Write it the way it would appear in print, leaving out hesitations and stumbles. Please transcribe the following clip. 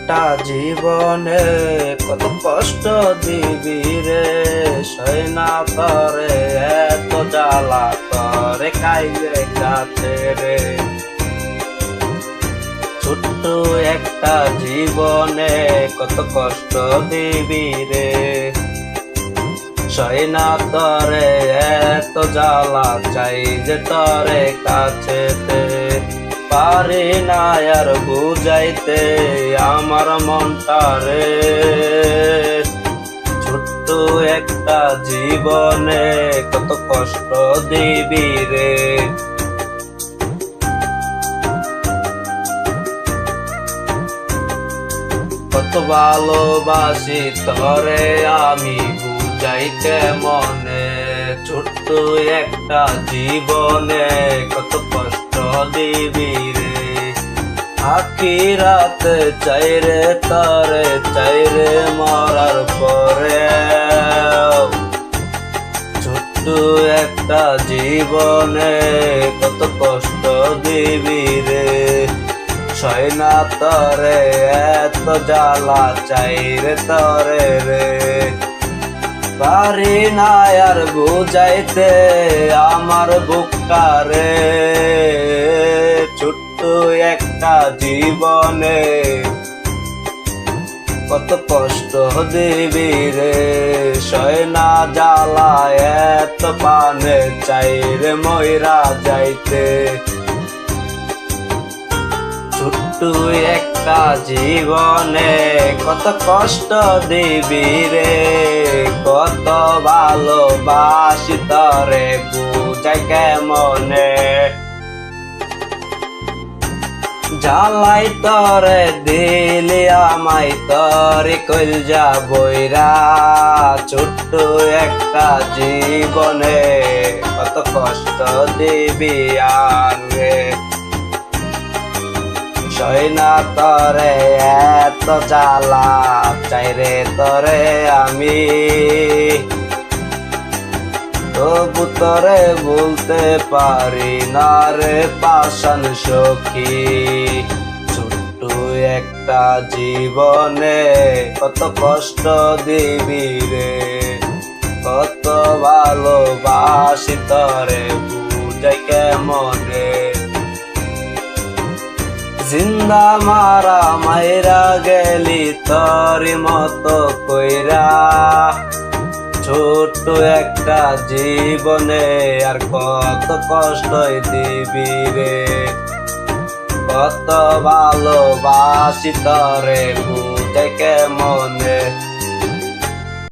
একটা জীবনে কত কষ্ট দিবি রে, সই না তরে এত জ্বালা তরে খাইলে কাছে রে। ছোট্ট একটা জীবনে কত কষ্ট দিবি রে, সই না তরে এত জ্বালা চাই যে তরে কাছেতে। পারি না আর বুঝাইতে আমার মনটা রে, ছোট্ট একটা জীবনে কত কষ্ট দিবি রে। কত ভালোবাসি তরে আমি বুঝাইতে মনে, ছোট্ট একটা জীবনে কত কষ্ট দিবি রে। আখি রাতে চাইরে তরে চাইরে মরার পরে, ছোট্ট একটা জীবনে কত কষ্ট দিবি রে, সই না তরে এত জ্বালা চাইরে তরে রে। পারি না আর বুঝাইতে আমার বুকটা রে, ছোট্ট একটা জীবনে কত কষ্ট দিবি রে, সয় না জ্বালা এত পানে চাইরে ময়রা যাইতে। ছোট্ট একটা জীবনে কত কষ্ট দিবি রে, কত ভালোবাসি তরে বুঝাই কেমনে। জ্বালাই তরে দিলি আমায় তরে কইলজা বইরা, ছোট্ট একটা জীবনে কত কষ্ট দিবি আর রে, সই না তরে এত জ্বালা চাইরে তরে আমি। তবু তরে বলতে পারি না রে পাষাণ সখী, ছোট্ট একটা জীবনে কত কষ্ট দিবি রে, কত ভালোবাসি তরে বুঝাই কেমনে। জিন্দা মারা মাইরা গেলি তরি মতো কইরা, ছোট্ট একটা জীবনে আর কত কষ্ট দিবি রে, কত ভালোবাসি তরে বুঝাই কেমনে।